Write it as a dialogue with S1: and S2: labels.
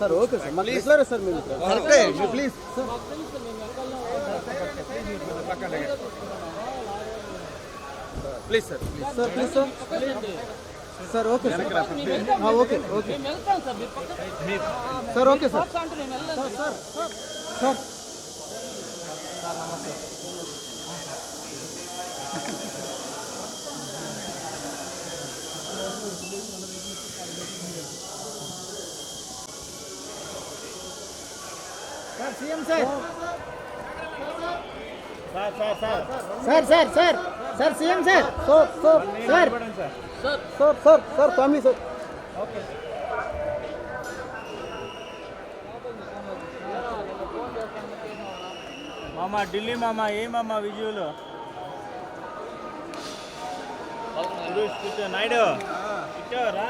S1: sir okay sir మాకు regular sir మీరు కరెక్టే please please sir sir please sir sir okay sir okay okay sir okay sir sir sir నమస్తే sir CM sir sir sir sir sir CM sir sir sir sir sir sir family sir okay
S2: మామా ఢిల్లీ మామా ఏ మామా visual Naidu ఇచ్చావరా